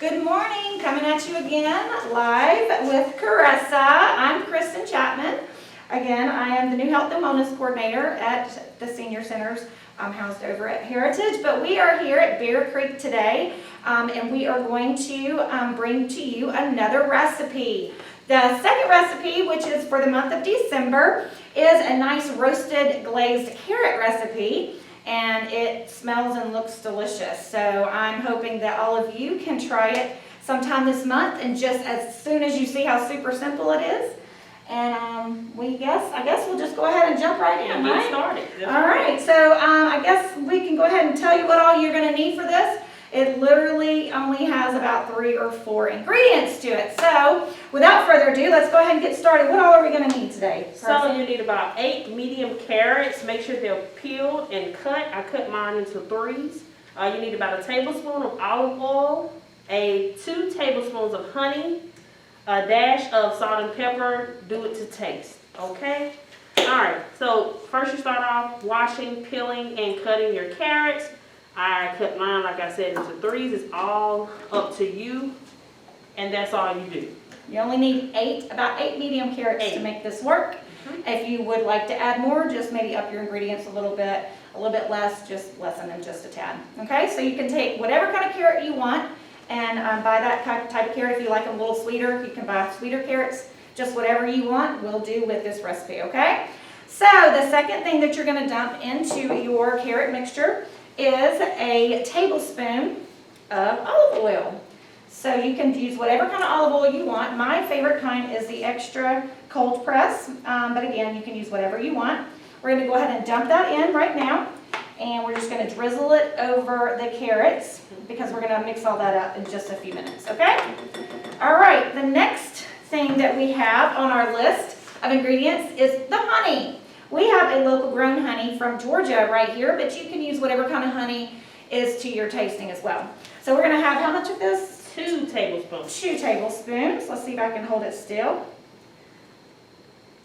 Good morning, coming at you again live with Caressa. I'm Kristen Chapman. Again, I am the new Health and Wellness Coordinator at the Senior Centers housed over at Heritage. But we are here at Bear Creek today, and we are going to bring to you another recipe. The second recipe, which is for the month of December, is a nice roasted glazed carrot recipe. And it smells and looks delicious. So I'm hoping that all of you can try it sometime this month, and just as soon as you see how super simple it is. And I guess we'll just go ahead and jump right in, right? Get started. All right, so I guess we can go ahead and tell you what all you're going to need for this. It literally only has about 3 or 4 ingredients to it. So without further ado, let's go ahead and get started. What all are we going to need today? So you need about 8 medium carrots. Make sure they're peeled and cut. I cut mine into 3s. You need about a tablespoon of olive oil, 2 tablespoons of honey, a dash of salt and pepper. Do it to taste, okay? All right, so first you start off washing, peeling, and cutting your carrots. I cut mine, like I said, into 3s. It's all up to you, and that's all you do. You only need about 8 medium carrots to make this work. If you would like to add more, just maybe up your ingredients a little bit less, just lessen them just a tad. Okay, so you can take whatever kind of carrot you want and buy that type of carrot. If you like them a little sweeter, you can buy sweeter carrots. Just whatever you want will do with this recipe, okay? So the second thing that you're going to dump into your carrot mixture is a tablespoon of olive oil. So you can use whatever kind of olive oil you want. My favorite kind is the extra cold press, but again, you can use whatever you want. We're going to go ahead and dump that in right now, and we're just going to drizzle it over the carrots because we're going to mix all that up in just a few minutes, okay? All right, the next thing that we have on our list of ingredients is the honey. We have a local grown honey from Georgia right here, but you can use whatever kind of honey is to your tasting as well. So we're going to have how much of this? 2 tablespoons. 2 tablespoons. Let's see if I can hold it still.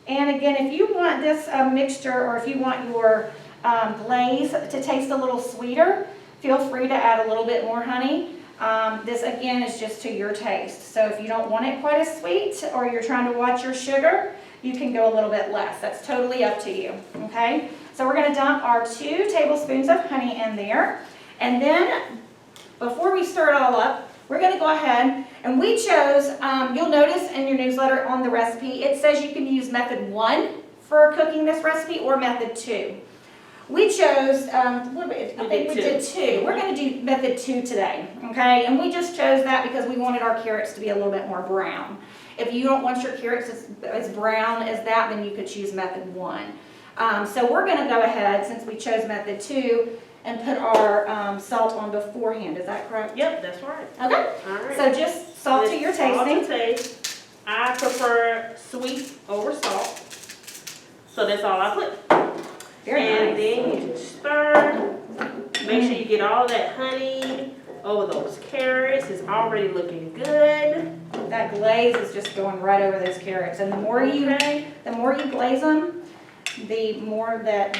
And again, if you want this mixture, or if you want your glaze to taste a little sweeter, feel free to add a little bit more honey. This again is just to your taste. So if you don't want it quite as sweet, or you're trying to watch your sugar, you can go a little bit less. That's totally up to you, okay? So we're going to dump our 2 tablespoons of honey in there. And then, before we stir it all up, we're going to go ahead, and we chose, you'll notice in your newsletter on the recipe, it says you can use method 1 for cooking this recipe, or method 2. We chose, I think we did 2. We're going to do method 2 today, okay? And we just chose that because we wanted our carrots to be a little bit more brown. If you don't want your carrots as brown as that, then you could choose method 1. So we're going to go ahead, since we chose method 2, and put our salt on beforehand. Is that correct? Yep, that's right. Okay. All right. So just salt to your tasting. Salt to taste. I prefer sweet over salt. So that's all I put. Very nice. And then you stir. Make sure you get all that honey over those carrots. It's already looking good. That glaze is just going right over those carrots. And the more you glaze them, the more that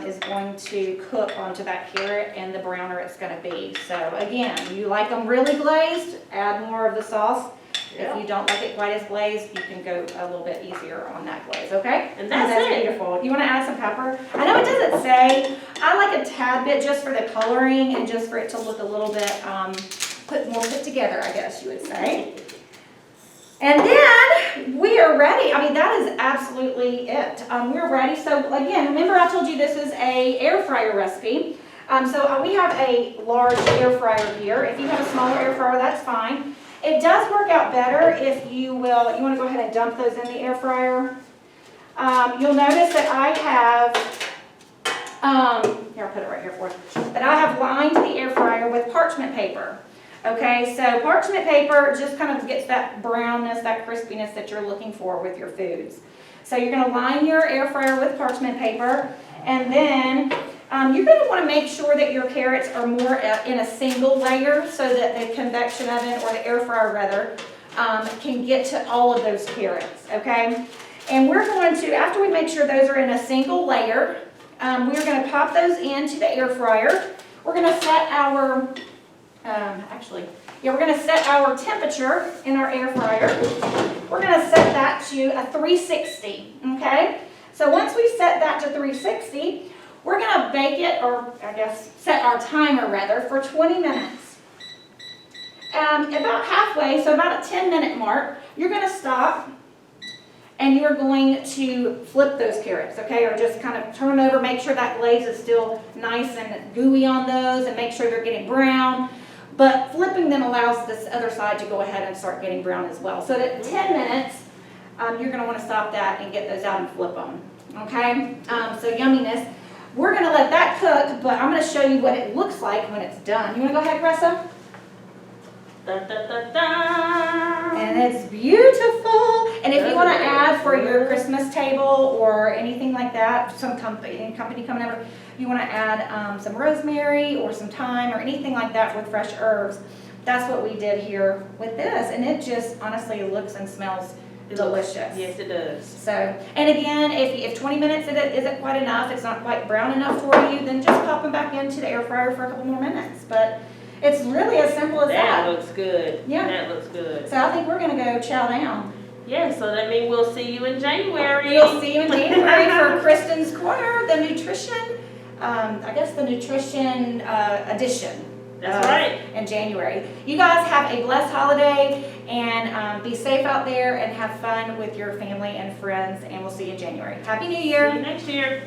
is going to cook onto that carrot, and the browner it's going to be. So again, you like them really glazed, add more of the sauce. If you don't like it quite as glazed, you can go a little bit easier on that glaze, okay? And that's it. Beautiful. You want to add some pepper? I know it doesn't say. I like a tad bit just for the coloring and just for it to look a little bit put together, I guess you would say. And then we are ready. I mean, that is absolutely it. We're ready. So again, remember I told you this is a air fryer recipe. So we have a large air fryer here. If you have a smaller air fryer, that's fine. It does work out better if you want to go ahead and dump those in the air fryer. You'll notice that I have, here I'll put it right here for you, that I have lined the air fryer with parchment paper. Okay, so parchment paper just kind of gets that brownness, that crispiness that you're looking for with your foods. So you're going to line your air fryer with parchment paper, and then you're going to want to make sure that your carrots are more in a single layer so that the convection oven, or the air fryer rather, can get to all of those carrots, okay? And we're going to, after we make sure those are in a single layer, we're going to pop those into the air fryer. We're going to set our Actually, yeah, we're gonna set our temperature in our air fryer. We're gonna set that to a 360, okay? So once we set that to 360, we're gonna bake it, or I guess set our timer rather, for 20 minutes. About halfway, so about a 10-minute mark, you're gonna stop and you're going to flip those carrots, okay? Or just kind of turn them over, make sure that glaze is still nice and gooey on those, and make sure they're getting brown. But flipping them allows this other side to go ahead and start getting brown as well. So at 10 minutes, you're gonna wanna stop that and get those out and flip them, okay? So yumminess. We're gonna let that cook, but I'm gonna show you what it looks like when it's done. You wanna go ahead, Gressa? Da, da, da, da. And it's beautiful. And if you want to add for your Christmas table or anything like that, some company coming over, you want to add some rosemary or some thyme or anything like that with fresh herbs. That's what we did here with this, and it just honestly looks and smells delicious. Yes, it does. So, and again, if 20 minutes isn't quite enough, it's not quite brown enough for you, then just pop them back into the air fryer for a couple more minutes. But it's really as simple as that. That looks good. Yeah. That looks good. So I think we're gonna go chow down. Yeah, so that means we'll see you in January. We'll see you in January for Kristen's Corner, the nutrition, I guess the nutrition edition. That's right. In January. You guys have a blessed holiday, and be safe out there and have fun with your family and friends, and we'll see you in January. Happy New Year. See you next year.